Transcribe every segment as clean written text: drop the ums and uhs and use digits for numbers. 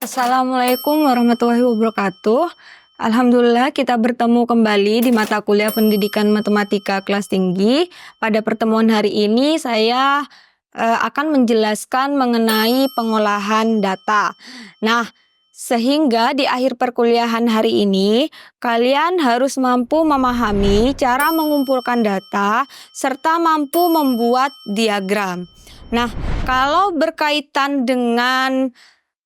Assalamualaikum warahmatullahi wabarakatuh. Alhamdulillah kita bertemu kembali di mata kuliah Pendidikan Matematika kelas tinggi. Pada pertemuan hari ini saya akan menjelaskan mengenai pengolahan data. Nah, sehingga di akhir perkuliahan hari ini kalian harus mampu memahami cara mengumpulkan data serta mampu membuat diagram. Nah, kalau berkaitan dengan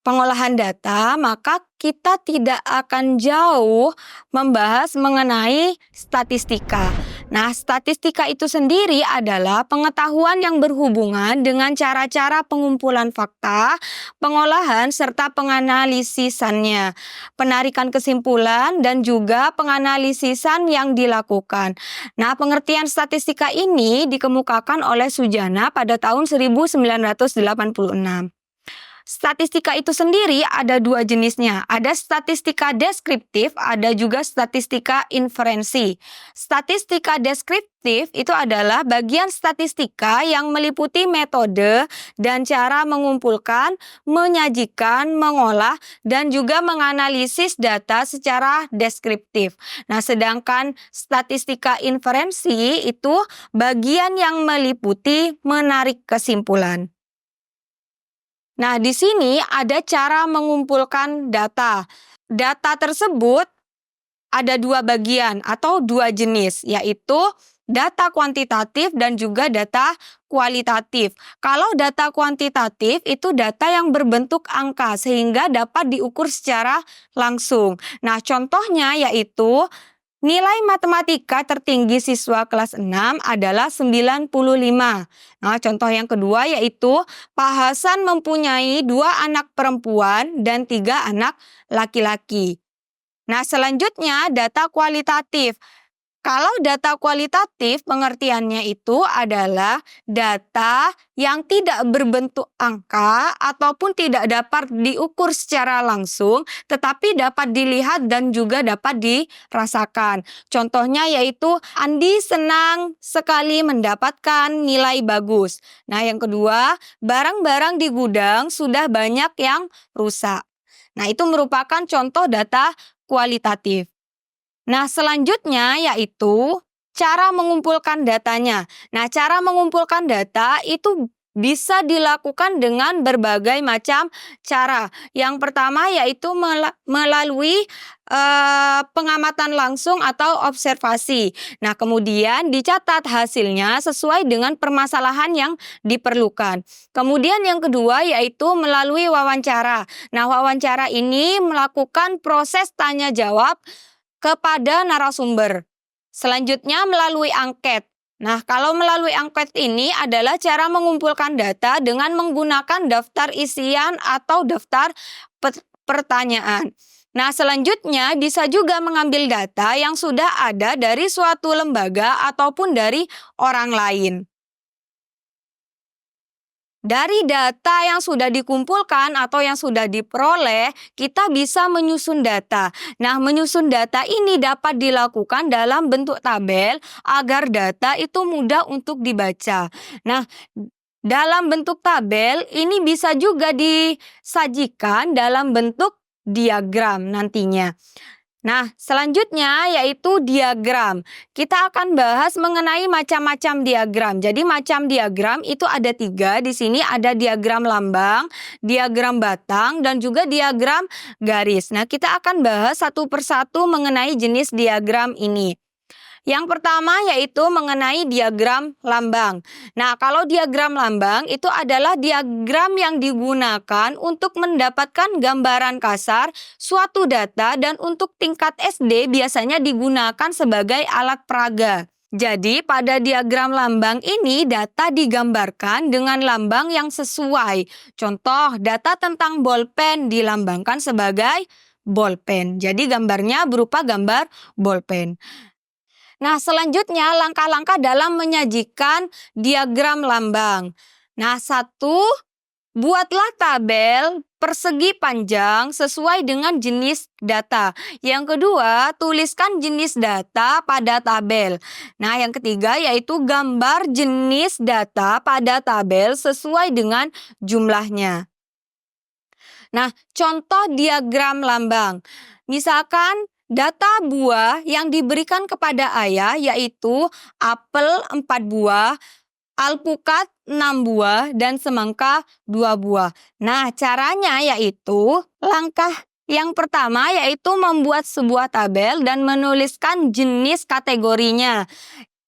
pengolahan data, maka kita tidak akan jauh membahas mengenai statistika. Nah, statistika itu sendiri adalah pengetahuan yang berhubungan dengan cara-cara pengumpulan fakta, pengolahan, serta penganalisisannya, penarikan kesimpulan, dan juga penganalisisan yang dilakukan. Nah, pengertian statistika ini dikemukakan oleh Sujana pada tahun 1986. Statistika itu sendiri ada dua jenisnya, ada statistika deskriptif, ada juga statistika inferensi. Statistika deskriptif itu adalah bagian statistika yang meliputi metode dan cara mengumpulkan, menyajikan, mengolah, dan juga menganalisis data secara deskriptif. Nah, sedangkan statistika inferensi itu bagian yang meliputi menarik kesimpulan. Nah, di sini ada cara mengumpulkan data. Data tersebut ada dua bagian atau dua jenis, yaitu data kuantitatif dan juga data kualitatif. Kalau data kuantitatif itu data yang berbentuk angka sehingga dapat diukur secara langsung. Nah, contohnya yaitu nilai matematika tertinggi siswa kelas 6 adalah 95. Nah, contoh yang kedua yaitu Pak Hasan mempunyai 2 anak perempuan dan 3 anak laki-laki. Nah, selanjutnya data kualitatif. Kalau data kualitatif pengertiannya itu adalah data yang tidak berbentuk angka ataupun tidak dapat diukur secara langsung tetapi dapat dilihat dan juga dapat dirasakan. Contohnya yaitu Andi senang sekali mendapatkan nilai bagus. Nah, yang kedua, barang-barang di gudang sudah banyak yang rusak. Nah, itu merupakan contoh data kualitatif. Nah, selanjutnya yaitu cara mengumpulkan datanya. Nah, cara mengumpulkan data itu bisa dilakukan dengan berbagai macam cara. Yang pertama yaitu melalui pengamatan langsung atau observasi. Nah, kemudian dicatat hasilnya sesuai dengan permasalahan yang diperlukan. Kemudian yang kedua yaitu melalui wawancara. Nah, wawancara ini melakukan proses tanya jawab kepada narasumber. Selanjutnya melalui angket. Nah, kalau melalui angket ini adalah cara mengumpulkan data dengan menggunakan daftar isian atau daftar pertanyaan. Nah, selanjutnya bisa juga mengambil data yang sudah ada dari suatu lembaga ataupun dari orang lain. Dari data yang sudah dikumpulkan atau yang sudah diperoleh, kita bisa menyusun data. Nah, menyusun data ini dapat dilakukan dalam bentuk tabel agar data itu mudah untuk dibaca. Nah, dalam bentuk tabel ini bisa juga disajikan dalam bentuk diagram nantinya. Nah, selanjutnya yaitu diagram. Kita akan bahas mengenai macam-macam diagram. Jadi macam diagram itu ada 3. Di sini ada diagram lambang, diagram batang, dan juga diagram garis. Nah, kita akan bahas satu persatu mengenai jenis diagram ini. Yang pertama yaitu mengenai diagram lambang. Nah, kalau diagram lambang itu adalah diagram yang digunakan untuk mendapatkan gambaran kasar suatu data dan untuk tingkat SD biasanya digunakan sebagai alat peraga. Jadi, pada diagram lambang ini data digambarkan dengan lambang yang sesuai. Contoh, data tentang bolpen dilambangkan sebagai bolpen. Jadi, gambarnya berupa gambar bolpen. Nah, selanjutnya langkah-langkah dalam menyajikan diagram lambang. Nah, 1, buatlah tabel persegi panjang sesuai dengan jenis data. Yang kedua, tuliskan jenis data pada tabel. Nah, yang ketiga yaitu gambar jenis data pada tabel sesuai dengan jumlahnya. Nah, contoh diagram lambang. Misalkan data buah yang diberikan kepada ayah yaitu apel 4 buah, alpukat 6 buah, dan semangka 2 buah. Nah, caranya yaitu langkah yang pertama yaitu membuat sebuah tabel dan menuliskan jenis kategorinya.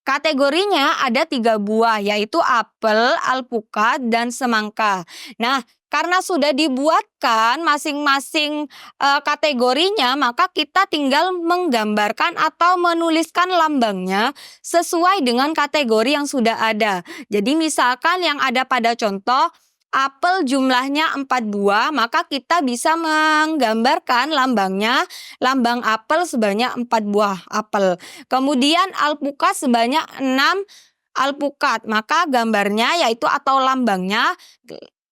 Kategorinya ada 3 buah, yaitu apel, alpukat, dan semangka. Nah, karena sudah dibuatkan masing-masing kategorinya, maka kita tinggal menggambarkan atau menuliskan lambangnya sesuai dengan kategori yang sudah ada. Jadi misalkan yang ada pada contoh, apel jumlahnya 4 buah, maka kita bisa menggambarkan lambang apel sebanyak 4 buah apel. Kemudian alpukat sebanyak 6 alpukat, maka gambarnya yaitu atau lambangnya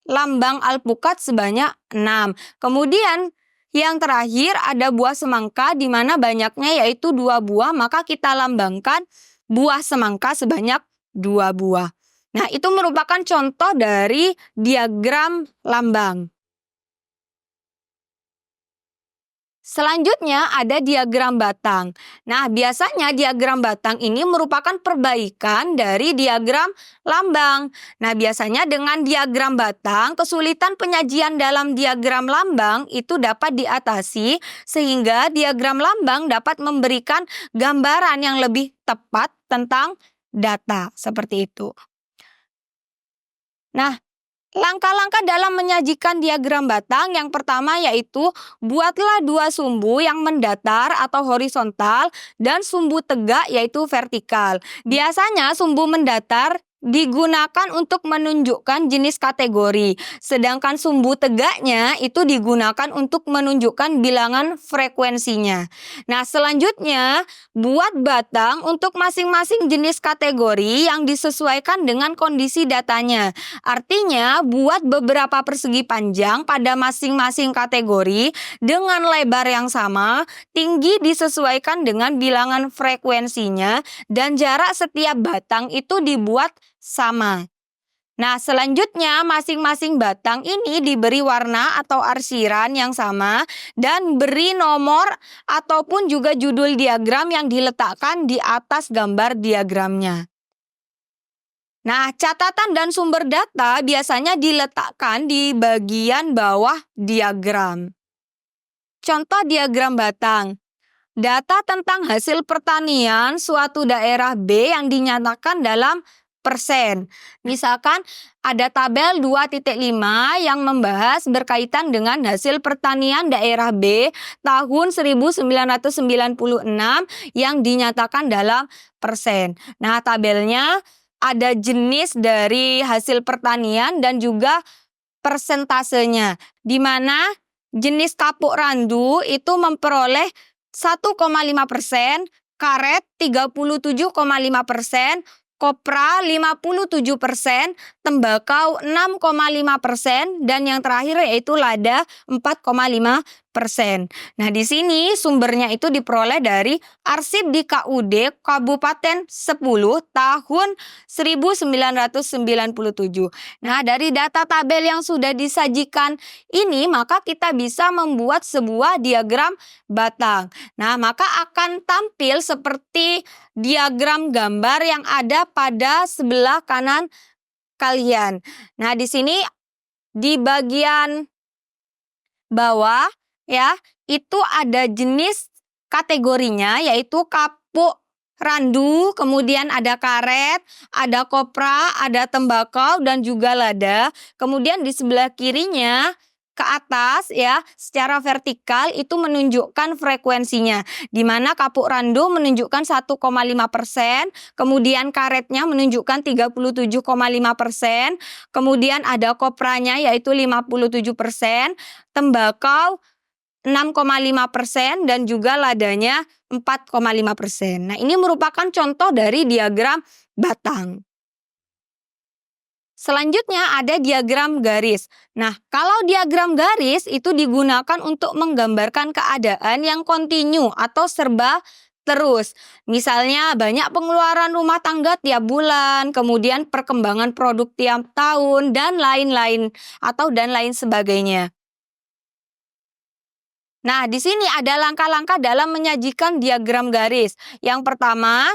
lambang alpukat sebanyak 6. Kemudian yang terakhir ada buah semangka di mana banyaknya yaitu 2 buah, maka kita lambangkan buah semangka sebanyak 2 buah. Nah, itu merupakan contoh dari diagram lambang. Selanjutnya ada diagram batang. Nah, biasanya diagram batang ini merupakan perbaikan dari diagram lambang. Nah, biasanya dengan diagram batang, kesulitan penyajian dalam diagram lambang itu dapat diatasi sehingga diagram lambang dapat memberikan gambaran yang lebih tepat tentang data, seperti itu. Nah, langkah-langkah dalam menyajikan diagram batang yang pertama yaitu buatlah 2 sumbu yang mendatar atau horizontal dan sumbu tegak yaitu vertikal. Biasanya sumbu mendatar digunakan untuk menunjukkan jenis kategori, sedangkan sumbu tegaknya itu digunakan untuk menunjukkan bilangan frekuensinya. Nah, selanjutnya buat batang untuk masing-masing jenis kategori yang disesuaikan dengan kondisi datanya. Artinya, buat beberapa persegi panjang pada masing-masing kategori dengan lebar yang sama, tinggi disesuaikan dengan bilangan frekuensinya, dan jarak setiap batang itu dibuat sama. Nah, selanjutnya masing-masing batang ini diberi warna atau arsiran yang sama dan beri nomor ataupun juga judul diagram yang diletakkan di atas gambar diagramnya. Nah, catatan dan sumber data biasanya diletakkan di bagian bawah diagram. Contoh diagram batang. Data tentang hasil pertanian suatu daerah B yang dinyatakan dalam persen. Misalkan ada tabel 2.5 yang membahas berkaitan dengan hasil pertanian daerah B tahun 1996 yang dinyatakan dalam persen. Nah, tabelnya ada jenis dari hasil pertanian dan juga persentasenya, di mana jenis kapuk randu itu memperoleh 1,5%, karet 37,5%, kopra 57%, tembakau 6,5%, dan yang terakhir yaitu lada 4,5%. Nah, di sini sumbernya itu diperoleh dari arsip di KUD Kabupaten 10 tahun 1997. Nah, dari data tabel yang sudah disajikan ini, maka kita bisa membuat sebuah diagram batang. Nah, maka akan tampil seperti diagram gambar yang ada pada sebelah kanan kalian. Nah, di sini di bagian bawah ya, itu ada jenis kategorinya yaitu kapuk randu, kemudian ada karet, ada kopra, ada tembakau, dan juga lada. Kemudian di sebelah kirinya ke atas ya, secara vertikal itu menunjukkan frekuensinya, di mana kapuk randu menunjukkan 1,5%, kemudian karetnya menunjukkan 37,5%, kemudian ada kopranya yaitu 57%, tembakau 6,5%, dan juga ladanya 4,5%. Nah, ini merupakan contoh dari diagram batang. Selanjutnya ada diagram garis. Nah, kalau diagram garis itu digunakan untuk menggambarkan keadaan yang kontinu atau serba terus. Misalnya banyak pengeluaran rumah tangga tiap bulan, kemudian perkembangan produk tiap tahun, dan lain-lain atau dan lain sebagainya. Nah, di sini ada langkah-langkah dalam menyajikan diagram garis. Yang pertama,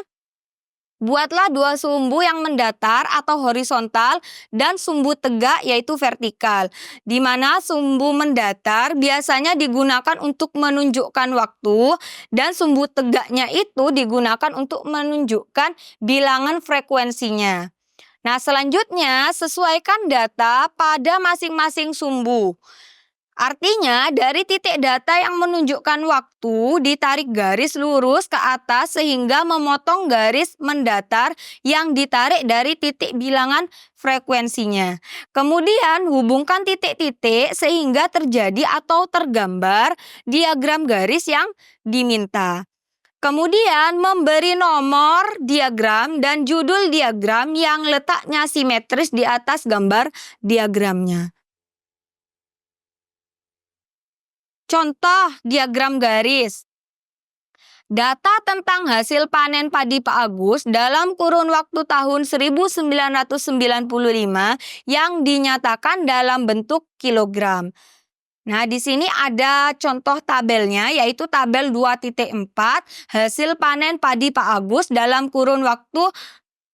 buatlah dua sumbu yang mendatar atau horizontal dan sumbu tegak yaitu vertikal. Di mana sumbu mendatar biasanya digunakan untuk menunjukkan waktu dan sumbu tegaknya itu digunakan untuk menunjukkan bilangan frekuensinya. Nah, selanjutnya sesuaikan data pada masing-masing sumbu. Artinya, dari titik data yang menunjukkan waktu, ditarik garis lurus ke atas sehingga memotong garis mendatar yang ditarik dari titik bilangan frekuensinya. Kemudian, hubungkan titik-titik sehingga terjadi atau tergambar diagram garis yang diminta. Kemudian, memberi nomor diagram dan judul diagram yang letaknya simetris di atas gambar diagramnya. Contoh diagram garis. Data tentang hasil panen padi Pak Agus dalam kurun waktu tahun 1995 yang dinyatakan dalam bentuk kilogram. Nah, di sini ada contoh tabelnya, yaitu tabel 2.4 hasil panen padi Pak Agus dalam kurun waktu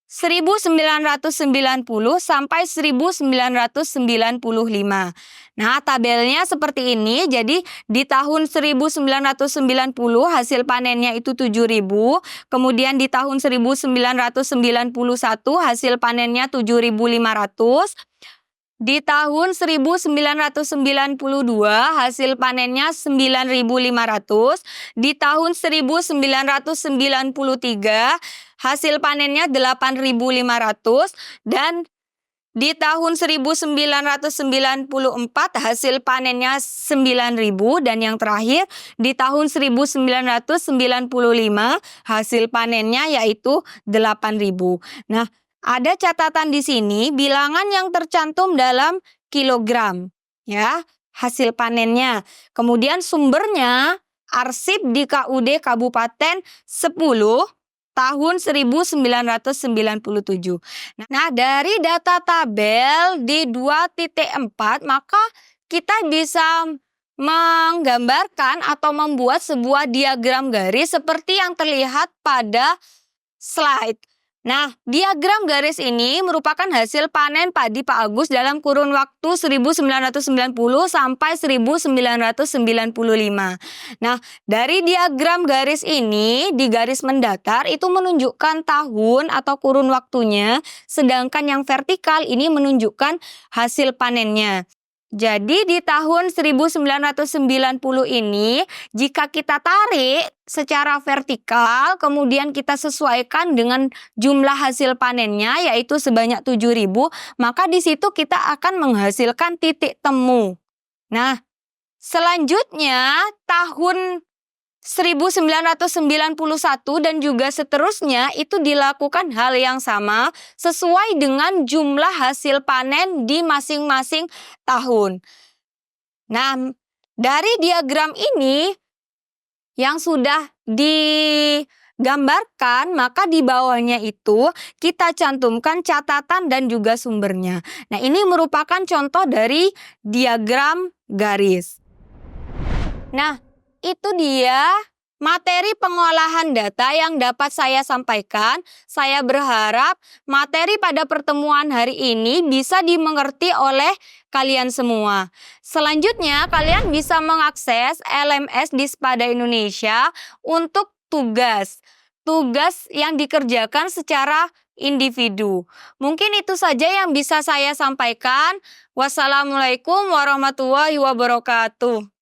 1990 sampai 1995. Nah, tabelnya seperti ini. Jadi, di tahun 1990 hasil panennya itu 7.000, kemudian di tahun 1991 hasil panennya 7.500. Di tahun 1992 hasil panennya 9.500, di tahun 1993 hasil panennya 8.500, dan di tahun 1994 hasil panennya 9.000, dan yang terakhir di tahun 1995 hasil panennya yaitu 8.000. Nah, ada catatan di sini bilangan yang tercantum dalam kilogram, ya, hasil panennya. Kemudian sumbernya arsip di KUD Kabupaten 10 tahun 1997. Nah, dari data tabel di 2.4 maka kita bisa menggambarkan atau membuat sebuah diagram garis seperti yang terlihat pada slide. Nah, diagram garis ini merupakan hasil panen padi Pak Agus dalam kurun waktu 1990 sampai 1995. Nah, dari diagram garis ini, di garis mendatar itu menunjukkan tahun atau kurun waktunya, sedangkan yang vertikal ini menunjukkan hasil panennya. Jadi di tahun 1990 ini, jika kita tarik secara vertikal, kemudian kita sesuaikan dengan jumlah hasil panennya, yaitu sebanyak 7.000, maka di situ kita akan menghasilkan titik temu. Nah, selanjutnya tahun 1991 dan juga seterusnya itu dilakukan hal yang sama sesuai dengan jumlah hasil panen di masing-masing tahun. Nah, dari diagram ini yang sudah digambarkan, maka di bawahnya itu kita cantumkan catatan dan juga sumbernya. Nah, ini merupakan contoh dari diagram garis. Nah, itu dia materi pengolahan data yang dapat saya sampaikan. Saya berharap materi pada pertemuan hari ini bisa dimengerti oleh kalian semua. Selanjutnya, kalian bisa mengakses LMS Dispada Indonesia untuk tugas yang dikerjakan secara individu. Mungkin itu saja yang bisa saya sampaikan. Wassalamualaikum warahmatullahi wabarakatuh.